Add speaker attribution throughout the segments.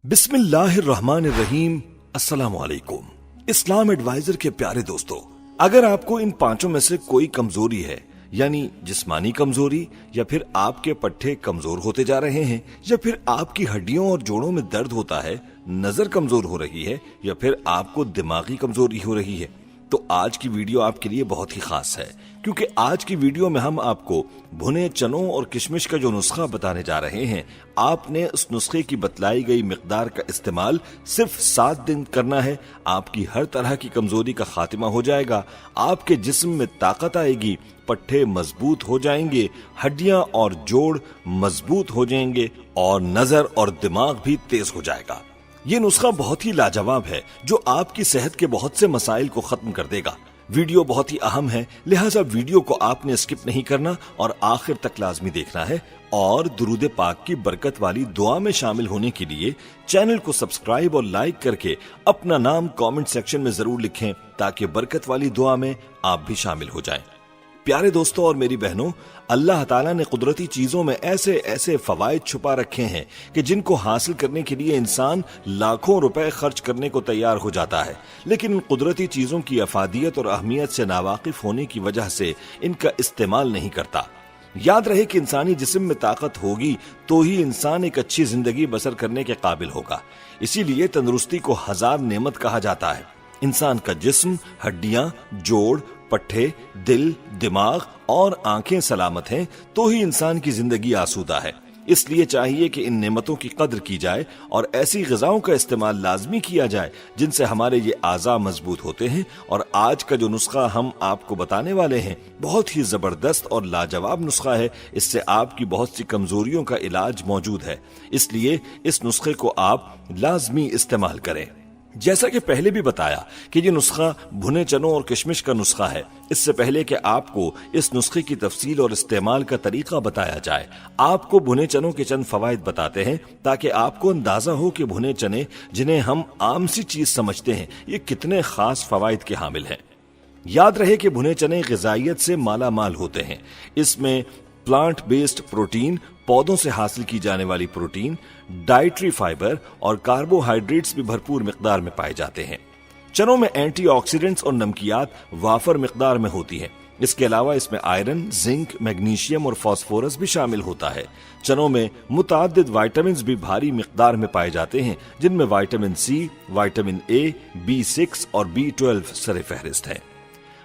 Speaker 1: बिस्मिल्लाहिर्रहमानिर्रहीम। अस्सलाम वालेकुम। इस्लाम एडवाइजर के प्यारे दोस्तों, अगर आपको इन पांचों में से कोई कमजोरी है, यानी जिस्मानी कमजोरी, या फिर आपके पट्टे कमजोर होते जा रहे हैं, या फिर आपकी हड्डियों और जोड़ों में दर्द होता है, नजर कमजोर हो रही है, या फिर आपको दिमागी कमजोरी हो रही है, तो आज की वीडियो आपके लिए बहुत ही खास है, क्योंकि आज की वीडियो में हम आपको भुने चनों और किशमिश का जो नुस्खा बताने जा रहे हैं, आपने उस नुस्खे की बतलाई गई मिकदार का इस्तेमाल सिर्फ 7 दिन करना है। आपकी हर तरह की कमजोरी का खात्मा हो जाएगा, आपके जिस्म में ताकत आएगी, पट्टे मजबूत हो जाएंगे, हड्डियां और जोड़ मजबूत हो जाएंगे और नजर और दिमाग भी तेज हो जाएगा। ये नुस्खा बहुत ही लाजवाब है, जो आपकी सेहत के बहुत से मसाइल को खत्म कर देगा। वीडियो बहुत ही अहम है, लिहाजा वीडियो को आपने स्किप नहीं करना और आखिर तक लाजमी देखना है। और दुरूद पाक की बरकत वाली दुआ में शामिल होने के लिए चैनल को सब्सक्राइब और लाइक करके अपना नाम कमेंट सेक्शन में जरूर लिखें, ताकि बरकत वाली दुआ में आप भी शामिल हो जाएं। प्यारे दोस्तों और मेरी बहनों, अल्लाह ताला ने कुदरती चीजों में ऐसे ऐसे फवायद छुपा रखे हैं कि जिनको हासिल करने के लिए इंसान लाखों रुपए खर्च करने को तैयार हो जाता है, लेकिन इन कुदरती चीजों की अफादियत और अहमियत से नावाकिफ होने की वजह से इनका इस्तेमाल नहीं करता। याद रहे कि इंसानी जिस्म में ताकत होगी तो ही इंसान एक अच्छी जिंदगी बसर करने के काबिल होगा। इसीलिए तंदुरुस्ती को 1000 नेमत कहा जाता है। इंसान का जिस्म, हड्डियां, जोड़, पट्टे, दिल, दिमाग और आंखें सलामत हैं तो ही इंसान की जिंदगी आसूदा है। इसलिए चाहिए कि इन नेमतों की कद्र की जाए और ऐसी ग़िज़ाओं का इस्तेमाल लाजमी किया जाए जिनसे हमारे ये आज़ा मजबूत होते हैं। और आज का जो नुस्खा हम आपको बताने वाले हैं, बहुत ही जबरदस्त और लाजवाब नुस्खा है। इससे आपकी बहुत सी कमजोरियों का इलाज मौजूद है, इसलिए इस नुस्खे को आप लाजमी इस्तेमाल करें। जैसा कि पहले भी बताया कि ये नुस्खा भुने चनों और किशमिश का नुस्खा है, इससे पहले कि आपको इस नुस्खे की तफसील और इस्तेमाल का तरीका बताया जाए, आपको भुने चनों के चंद फवायद बताते हैं, ताकि आपको अंदाजा हो कि भुने चने, जिन्हें हम आम सी चीज समझते हैं, ये कितने खास फवायद के हामिल हैं। याद रहे कि भुने चने ग़िज़ाइयत से माला माल होते हैं। इसमें प्लांट बेस्ड प्रोटीन, पौधों से हासिल की जाने वाली प्रोटीन, डाइटरी फाइबर और कार्बोहाइड्रेट्स भी भरपूर मिकदार में पाए जाते हैं। चनों में एंटीऑक्सीडेंट्स और नमकियात वाफर मिकदार में होती हैं। इसके अलावा इसमें आयरन, जिंक, मैग्नीशियम और फास्फोरस भी शामिल होता है। चनों में मुताद्दिद विटामिन्स भी भारी मिकदार में पाए जाते हैं, जिनमें vitamin C, vitamin A, B6 और B12 सरे फहरिस्त हैं।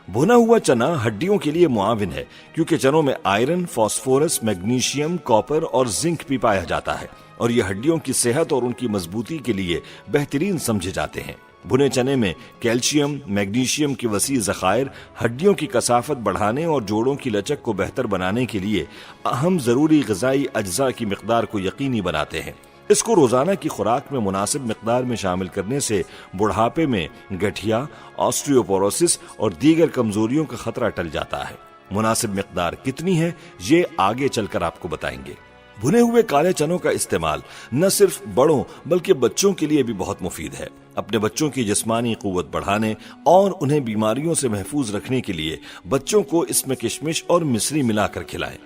Speaker 1: भुना हुआ चना हड्डियों के लिए मुआविन है, क्योंकि चनों में आयरन, फास्फोरस, मैग्नीशियम, कॉपर और जिंक भी पाया जाता है, और ये हड्डियों की सेहत और उनकी मजबूती के लिए बेहतरीन समझे जाते हैं। भुने चने में कैल्शियम, मैग्नीशियम की वसी ज़खायर हड्डियों की कसाफत बढ़ाने और जोड़ों की लचक को बेहतर बनाने के लिए अहम ज़रूरी ग़िज़ाई अज्जा की मिकदार को यकीनी बनाते हैं। इसको रोजाना की खुराक में मुनासिब मिकदार में शामिल करने से बुढ़ापे में गठिया, ऑस्टियोपोरोसिस और दीगर कमजोरियों का खतरा टल जाता है। मुनासिब मिकदार कितनी है, ये आगे चलकर आपको बताएंगे। भुने हुए काले चनों का इस्तेमाल न सिर्फ बड़ों बल्कि बच्चों के लिए भी बहुत मुफीद है। अपने बच्चों की जिस्मानी कुव्वत बढ़ाने और उन्हें बीमारियों से महफूज रखने के लिए बच्चों को इसमें किशमिश और मिश्री मिलाकर खिलाएं।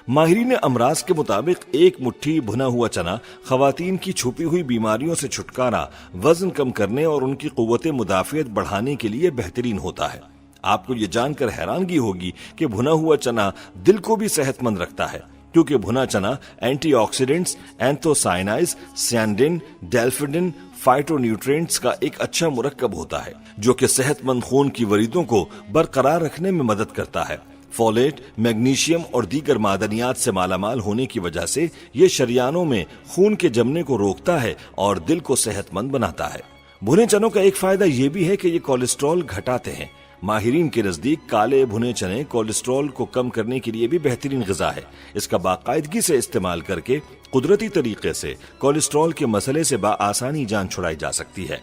Speaker 1: माहिरीन अमराज के मुताबिक एक मुट्ठी भुना हुआ चना खवातीन की छुपी हुई बीमारियों से छुटकारा, वजन कम करने और उनकी कुव्वत मुदाफियत बढ़ाने के लिए बेहतरीन होता है। आपको ये जानकर हैरानगी होगी कि भुना हुआ चना दिल को भी सेहतमंद रखता है, क्योंकि भुना चना एंटीऑक्सीडेंट्स, एंथोसाइनाइड्स, सियानिन, डेल्फिडिन, फाइटोन्यूट्रिएंट्स का एक अच्छा मुरक्कब होता है, जो कि सेहतमंद खून की वरीदों को बरकरार रखने में मदद करता है। फोलेट, मैग्नीशियम और दीगर मादनियात से मालामाल होने की वजह से ये शरियानों में खून के जमने को रोकता है और दिल को सेहतमंद बनाता है। भुने चनों का एक फायदा ये भी है कि ये कोलेस्ट्रॉल घटाते हैं। माहिरीन के नजदीक काले भुने चने कोलेस्ट्रॉल को कम करने के लिए भी बेहतरीन ग़िज़ा है। इसका बाकायदगी से इस्तेमाल करके कुदरती तरीके से कोलेस्ट्रॉल के मसले से आसानी जान छुड़ाई जा सकती है।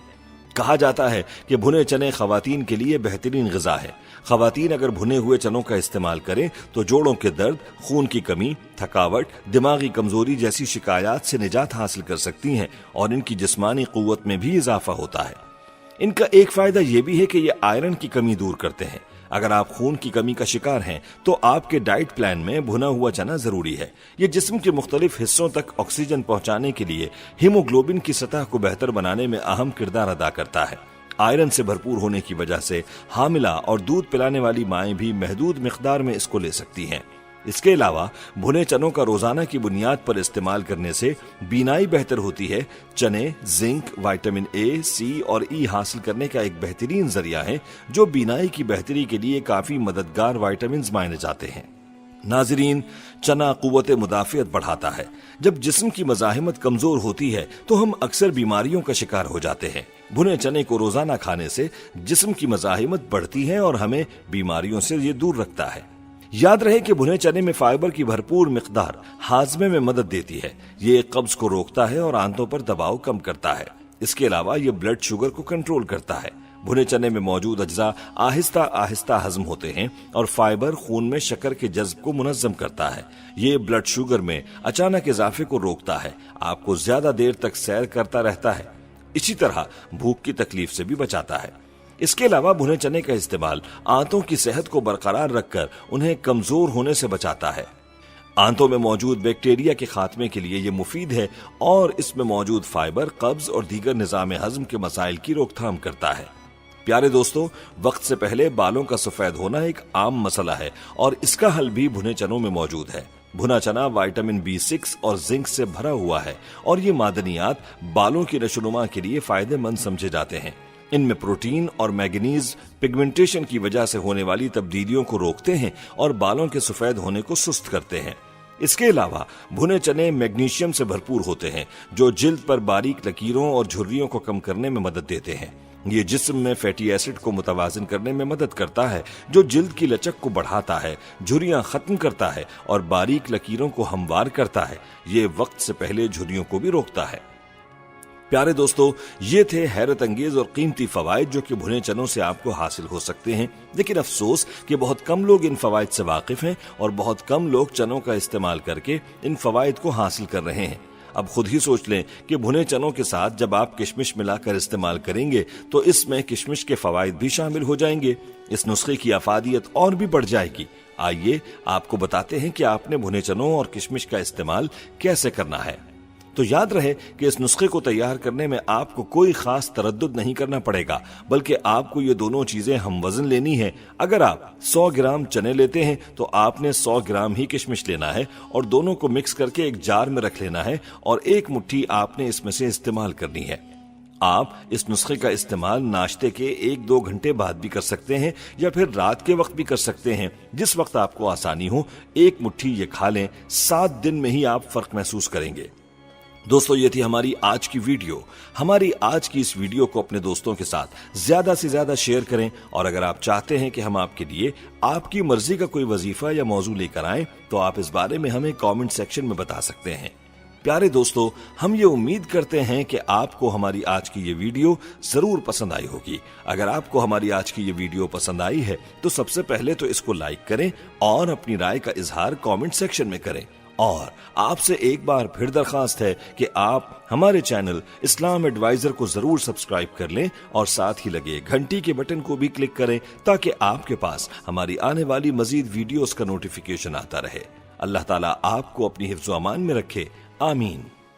Speaker 1: कहा जाता है कि भुने चने खवातीन के लिए बेहतरीन ग़िज़ा है। खवातीन अगर भुने हुए चनों का इस्तेमाल करें तो जोड़ों के दर्द, खून की कमी, थकावट, दिमागी कमजोरी जैसी शिकायत से निजात हासिल कर सकती हैं और इनकी जिस्मानी कुव्वत में भी इजाफा होता है। इनका एक फायदा यह भी है कि ये आयरन की कमी दूर करते हैं। اگر آپ خون کی کمی کا شکار ہیں تو آپ کے ڈائٹ پلان میں بھنا ہوا چنا ضروری ہے۔ یہ جسم کے مختلف حصوں تک آکسیجن پہنچانے کے لیے ہیموگلوبن کی سطح کو بہتر بنانے میں اہم کردار ادا کرتا ہے۔ آئرن سے بھرپور ہونے کی وجہ سے حاملہ اور دودھ پلانے والی مائیں بھی محدود مقدار میں اس کو لے سکتی ہیں۔ اس کے علاوہ بھنے چنوں کا روزانہ کی بنیاد پر استعمال کرنے سے بینائی بہتر ہوتی ہے۔ چنے زنک، وٹامن اے، سی اور ای حاصل کرنے کا ایک بہترین ذریعہ ہے جو بینائی کی بہتری کے لیے کافی مددگار وٹامنز مانے جاتے ہیں۔ ناظرین، چنا قوت مدافعت بڑھاتا ہے۔ جب جسم کی مزاحمت کمزور ہوتی ہے تو ہم اکثر بیماریوں کا شکار ہو جاتے ہیں۔ بھنے چنے کو روزانہ کھانے سے جسم کی مزاحمت بڑھتی ہے اور ہمیں بیماریوں سے یہ دور رکھتا ہے۔ یاد رہے کہ بھنے چنے میں فائبر کی بھرپور مقدار ہاضمے میں مدد دیتی ہے۔ یہ قبض کو روکتا ہے اور آنتوں پر دباؤ کم کرتا ہے۔ اس کے علاوہ یہ بلڈ شوگر کو کنٹرول کرتا ہے۔ بھنے چنے میں موجود اجزاء آہستہ آہستہ ہضم ہوتے ہیں اور فائبر خون میں شکر کے جذب کو منظم کرتا ہے۔ یہ بلڈ شوگر میں اچانک اضافے کو روکتا ہے، آپ کو زیادہ دیر تک سیر کرتا رہتا ہے، اسی طرح بھوک کی تکلیف سے بھی بچاتا ہے۔ اس کے علاوہ بھنے چنے کا استعمال آنتوں کی صحت کو برقرار رکھ کر انہیں کمزور ہونے سے بچاتا ہے۔ آنتوں میں موجود بیکٹیریا کے خاتمے کے لیے یہ مفید ہے اور اس میں موجود فائبر قبض اور دیگر نظام ہضم کے مسائل کی روک تھام کرتا ہے۔ پیارے دوستو، وقت سے پہلے بالوں کا سفید ہونا ایک عام مسئلہ ہے اور اس کا حل بھی بھنے چنوں میں موجود ہے۔ بھنا چنا وٹامن B6 اور زنک سے بھرا ہوا ہے اور یہ معدنیات بالوں کی نشوونما کے لیے فائدہ مند سمجھے جاتے ہیں۔ ان میں پروٹین اور میگنیز پگمنٹیشن کی وجہ سے ہونے والی تبدیلیوں کو روکتے ہیں اور بالوں کے سفید ہونے کو سست کرتے ہیں۔ اس کے علاوہ بھنے چنے میگنیشیم سے بھرپور ہوتے ہیں جو جلد پر باریک لکیروں اور جھریوں کو کم کرنے میں مدد دیتے ہیں۔ یہ جسم میں فیٹی ایسڈ کو متوازن کرنے میں مدد کرتا ہے جو جلد کی لچک کو بڑھاتا ہے، جھریاں ختم کرتا ہے اور باریک لکیروں کو ہموار کرتا ہے۔ یہ وقت سے پہلے جھریوں کو بھی روکتا ہے۔ پیارے دوستو، یہ تھے حیرت انگیز اور قیمتی فوائد جو کہ بھنے چنوں سے آپ کو حاصل ہو سکتے ہیں، لیکن افسوس کہ بہت کم لوگ ان فوائد سے واقف ہیں اور بہت کم لوگ چنوں کا استعمال کر کے ان فوائد کو حاصل کر رہے ہیں۔ اب خود ہی سوچ لیں کہ بھنے چنوں کے ساتھ جب آپ کشمش ملا کر استعمال کریں گے تو اس میں کشمش کے فوائد بھی شامل ہو جائیں گے، اس نسخے کی افادیت اور بھی بڑھ جائے گی۔ آئیے آپ کو بتاتے ہیں کہ آپ نے بھنے چنوں اور کشمش کا استعمال کیسے کرنا ہے۔ تو یاد رہے کہ اس نسخے کو تیار کرنے میں آپ کو کوئی خاص تردد نہیں کرنا پڑے گا، بلکہ آپ کو یہ دونوں چیزیں ہم وزن لینی ہیں۔ اگر آپ 100 گرام چنے لیتے ہیں تو آپ نے 100 گرام ہی کشمش لینا ہے اور دونوں کو مکس کر کے ایک جار میں رکھ لینا ہے اور ایک مٹھی آپ نے اس میں سے استعمال کرنی ہے۔ آپ اس نسخے کا استعمال ناشتے کے 1-2 گھنٹے بعد بھی کر سکتے ہیں یا پھر رات کے وقت بھی کر سکتے ہیں، جس وقت آپ کو آسانی ہو۔ ایک مٹھی یہ کھا لیں، 7 دن میں ہی آپ فرق محسوس کریں گے۔ دوستو، یہ تھی ہماری آج کی ویڈیو۔ ہماری آج کی اس ویڈیو کو اپنے دوستوں کے ساتھ زیادہ سے زیادہ شیئر کریں اور اگر آپ چاہتے ہیں کہ ہم آپ کے لیے آپ کی مرضی کا کوئی وظیفہ یا موضوع لے کر آئیں تو آپ اس بارے میں ہمیں کامنٹ سیکشن میں بتا سکتے ہیں۔ پیارے دوستو، ہم یہ امید کرتے ہیں کہ آپ کو ہماری آج کی یہ ویڈیو ضرور پسند آئی ہوگی۔ اگر آپ کو ہماری آج کی یہ ویڈیو پسند آئی ہے تو سب سے پہلے تو اس کو لائک کریں اور اپنی رائے کا اظہار کامنٹ سیکشن میں کریں۔ اور آپ سے ایک بار پھر درخواست ہے کہ آپ ہمارے چینل اسلام ایڈوائزر کو ضرور سبسکرائب کر لیں اور ساتھ ہی لگے گھنٹی کے بٹن کو بھی کلک کریں تاکہ آپ کے پاس ہماری آنے والی مزید ویڈیوز کا نوٹیفیکیشن آتا رہے۔ اللہ تعالیٰ آپ کو اپنی حفظ و امان میں رکھے، آمین۔